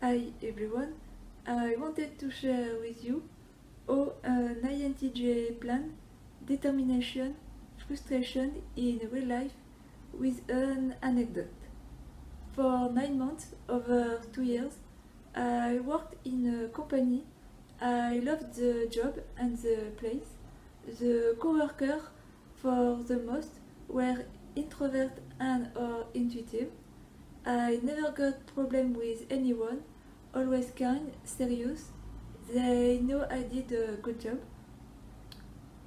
Hi everyone, I wanted to share with you how an INTJ plan determination, frustration in real life with an anecdote. For 9 months, over 2 years, I worked in a company. I loved the job and the place. The co-workers, for the most, were introvert and or intuitive. I never got problem with anyone, always kind, serious. They know I did a good job.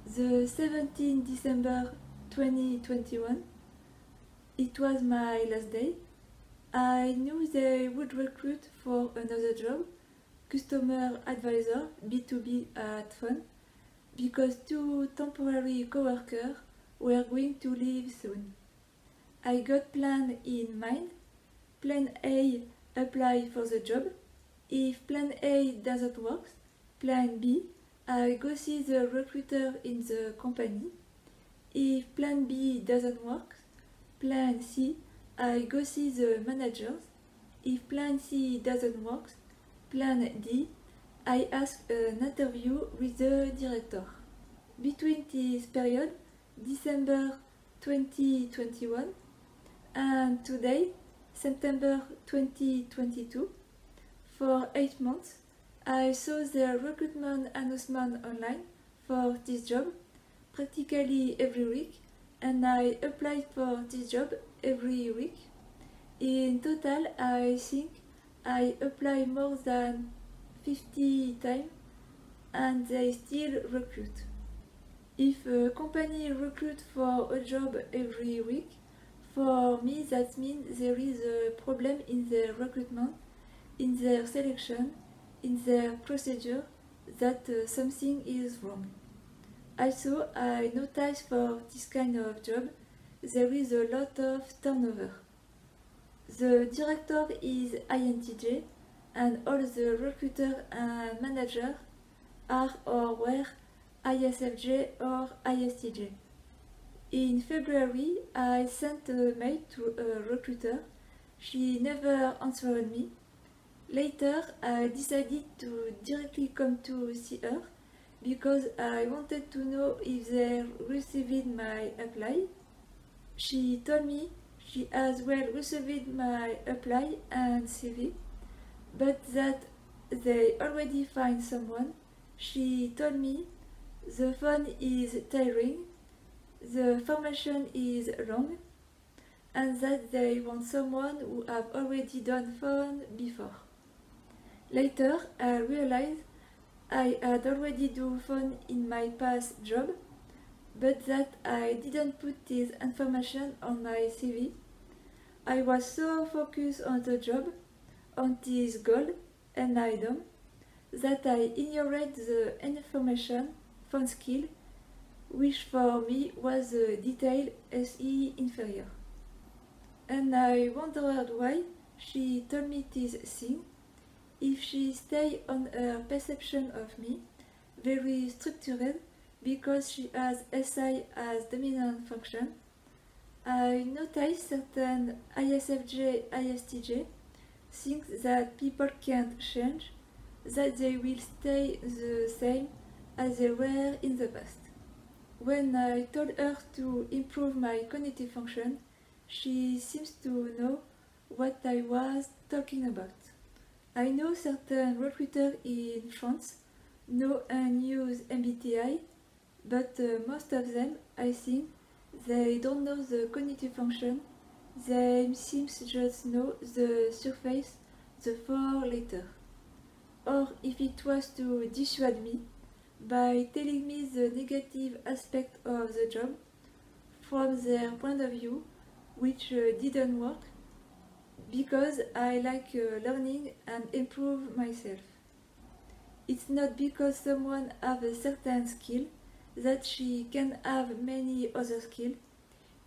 The 17th December 2021, it was my last day. I knew they would recruit for another job, customer advisor, B2B at Fun, because two temporary coworkers were going to leave soon. I got plan in mind. Plan A, apply for the job. If plan A doesn't work, plan B, I go see the recruiter in the company. If plan B doesn't work, plan C, I go see the managers. If plan C doesn't work, plan D, I ask an interview with the director. Between this period, December 2021 and today, September 2022, for 8 months, I saw the recruitment announcement online for this job practically every week, and I applied for this job every week. In total, I think I applied more than 50 times and they still recruit. If a company recruits for a job every week, for me that means there is a problem in their recruitment, in their selection, in their procedure, that something is wrong. Also, I notice for this kind of job, there is a lot of turnover. The director is INTJ and all the recruiter and manager are or were ISFJ or ISTJ. In February, I sent a mail to a recruiter. She never answered me. Later, I decided to directly come to see her because I wanted to know if they received my apply. She told me she has well received my apply and CV, but that they already find someone. She told me the phone is tiring, the formation is long, and that they want someone who have already done phone before. Later, I realized I had already done phone in my past job, but that I didn't put this information on my CV. I was so focused on the job, on this goal and item, that I ignored the information phone skill, which for me was a detail SE inferior. And I wondered why she told me this thing. If she stay on her perception of me, very structured, because she has SI as dominant function, I notice certain ISFJ, ISTJ think that people can't change, that they will stay the same as they were in the past. When I told her to improve my cognitive function, she seems to know what I was talking about. I know certain recruiters in France know and use MBTI, but most of them, I think, they don't know the cognitive function. They seem just know the surface, the four letters. Or if it was to dissuade me by telling me the negative aspect of the job from their point of view, which didn't work, because I like learning and improve myself. It's not because someone have a certain skill that she can have many other skills.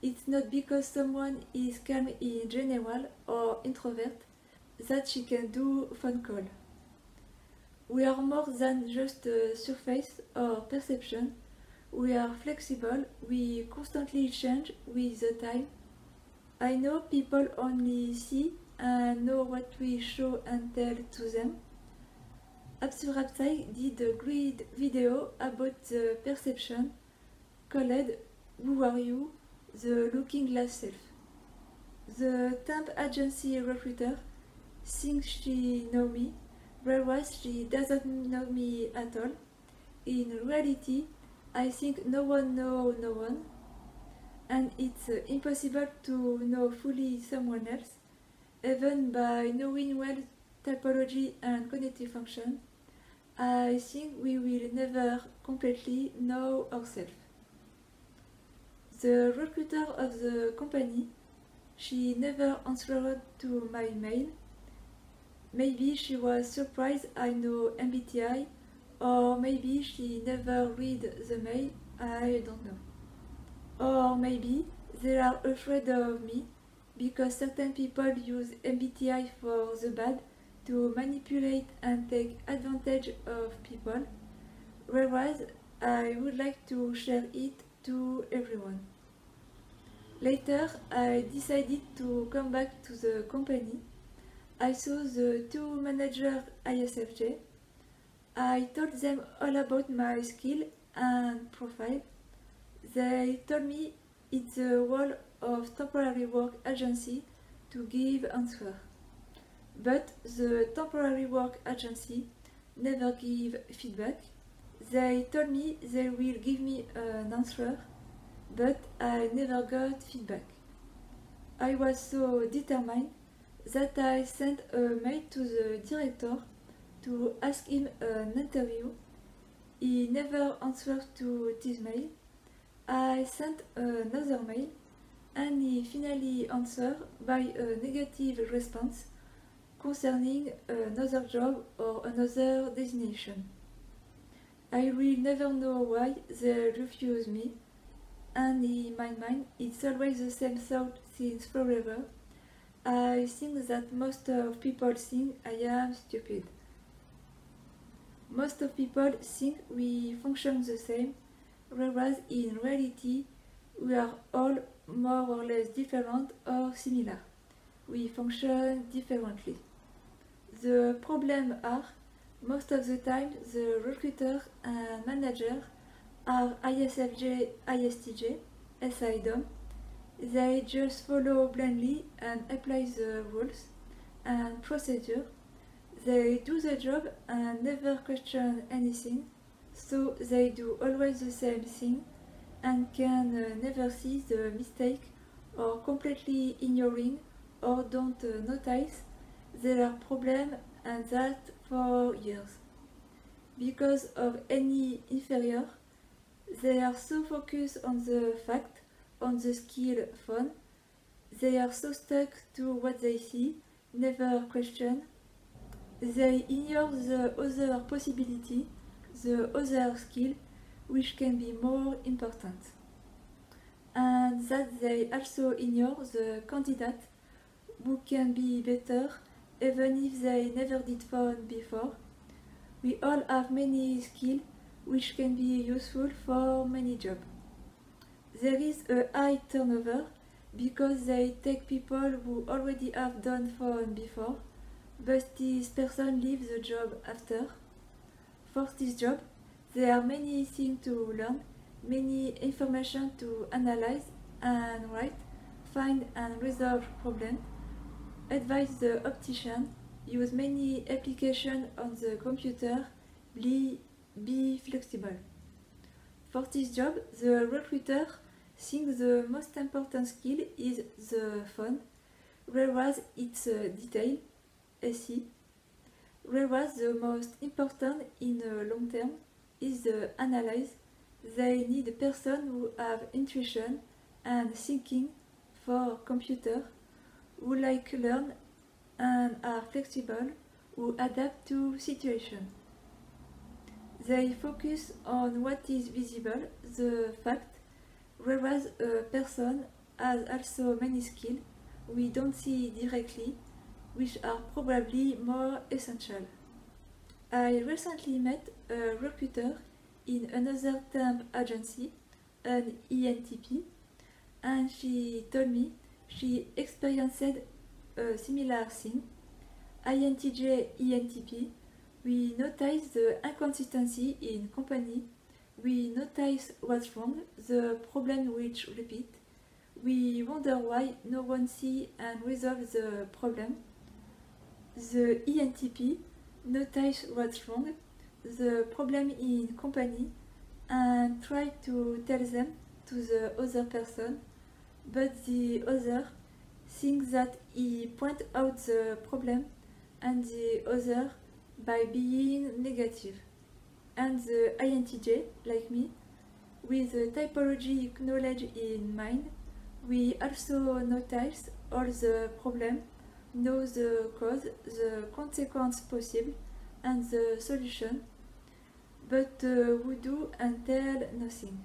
It's not because someone is calm in general or introvert that she can do phone call. We are more than just a surface or perception. We are flexible, we constantly change with the time. I know people only see and know what we show and tell to them. Absurdapside did a great video about the perception called Who Are You? The Looking Glass Self. The temp agency recruiter thinks she knows me, whereas she doesn't know me at all. In reality, I think no one knows no one, and it's impossible to know fully someone else, even by knowing well typology and cognitive function. I think we will never completely know ourselves. The recruiter of the company, she never answered to my mail. Maybe she was surprised I know MBTI, or maybe she never read the mail, I don't know. Or maybe they are afraid of me because certain people use MBTI for the bad to manipulate and take advantage of people, whereas I would like to share it to everyone. Later, I decided to come back to the company. I saw the two managers ISFJ. I told them all about my skill and profile. They told me it's the role of temporary work agency to give answer. But the temporary work agency never give feedback. They told me they will give me an answer, but I never got feedback. I was so determined that I sent a mail to the director to ask him an interview. He never answered to this mail. I sent another mail and he finally answered by a negative response concerning another job or another designation. I will never know why they refuse me, and in my mind it's always the same thought since forever. I think that most of people think I am stupid. Most of people think we function the same, whereas in reality we are all more or less different or similar. We function differently. The problem are, most of the time the recruiter and manager are ISFJ, ISTJ, SIDOM. They just follow blindly and apply the rules and procedure. They do the job and never question anything, so they do always the same thing and can never see the mistake or completely ignoring or don't notice there are problems, and that for years. Because of any inferior, they are so focused on the fact, on the skill fun, they are so stuck to what they see, never question. They ignore the other possibility, the other skill, which can be more important. And that they also ignore the candidate who can be better even if they never did fun before. We all have many skills which can be useful for many jobs. There is a high turnover because they take people who already have done fun before, but this person leaves the job after. For this job, there are many things to learn, many information to analyze and write, find and resolve problems, advise the optician, use many applications on the computer, be flexible. For this job, the recruiter thinks the most important skill is the fun, whereas it's detail, SE, whereas the most important in the long term is the analyze. They need a person who have intuition and thinking for computer, who like learn and are flexible, who adapt to situation. They focus on what is visible, the fact, whereas a person has also many skills we don't see directly, which are probably more essential. I recently met a recruiter in another temp agency, an ENTP, and she told me she experienced a similar thing. INTJ, ENTP, we notice the inconsistency in company, we notice what's wrong, the problem which repeat, we wonder why no one see and resolve the problem. The ENTP notice what's wrong, the problem in company, and try to tell them to the other person, but the other thinks that he point out the problem and the other by being negative. And the INTJ, like me, with the typology knowledge in mind, we also notice all the problem, know the cause, the consequence possible, and the solution, but we do and tell nothing.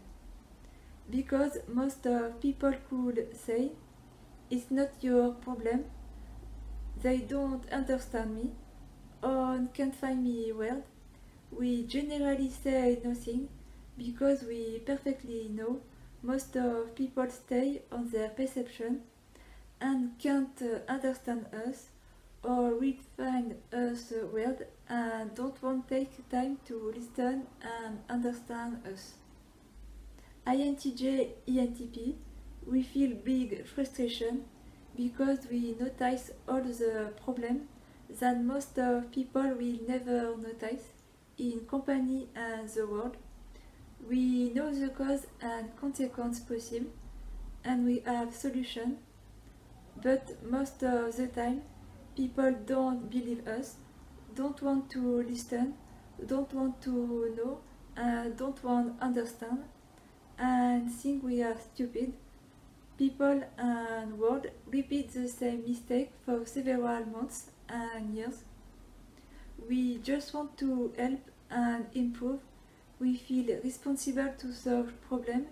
Because most people could say, it's not your problem, they don't understand me, or can't find me well. We generally say nothing because we perfectly know most of people stay on their perception and can't understand us or will find us weird and don't want to take time to listen and understand us. INTJ, ENTP, we feel big frustration because we notice all the problems that most of people will never notice in company and the world. We know the cause and consequence possible and we have solution, but most of the time people don't believe us, don't want to listen, don't want to know, don't want to understand, and think we are stupid. People and world repeat the same mistake for several months and years. We just want to help and improve. We feel responsible to solve problems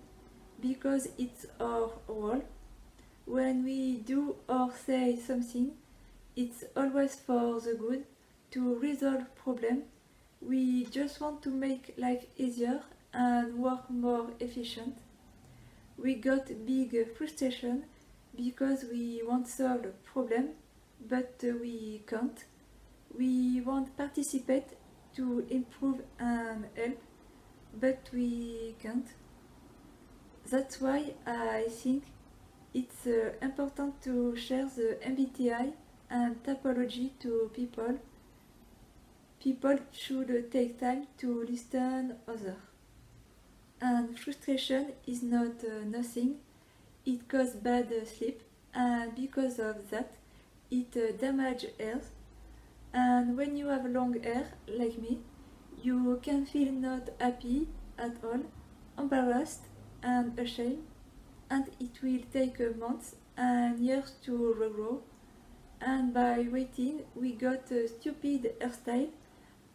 because it's our role. When we do or say something, it's always for the good, to resolve problems. We just want to make life easier and work more efficient. We got big frustration because we want to solve a problem, but we can't. We want to participate to improve and help, but we can't. That's why I think it's important to share the MBTI and typology to people. People should take time to listen others. And frustration is not nothing. It causes bad sleep, and because of that, it damages hair. And when you have long hair, like me, you can feel not happy at all, embarrassed and ashamed, and it will take months and years to regrow. And by waiting, we got a stupid hairstyle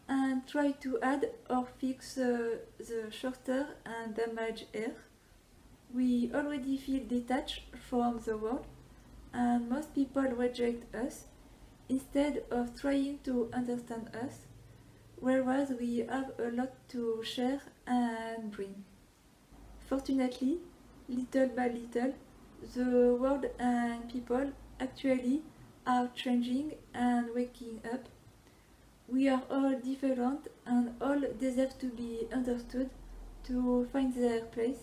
and try to add or fix the shorter and damaged hair. We already feel detached from the world, and most people reject us instead of trying to understand us, whereas we have a lot to share and bring. Fortunately, little by little, the world and people actually are changing and waking up. We are all different and all deserve to be understood, to find their place,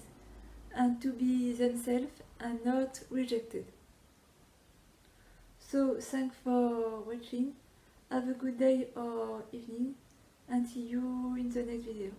and to be themselves and not rejected. So thanks for watching, have a good day or evening, and see you in the next video.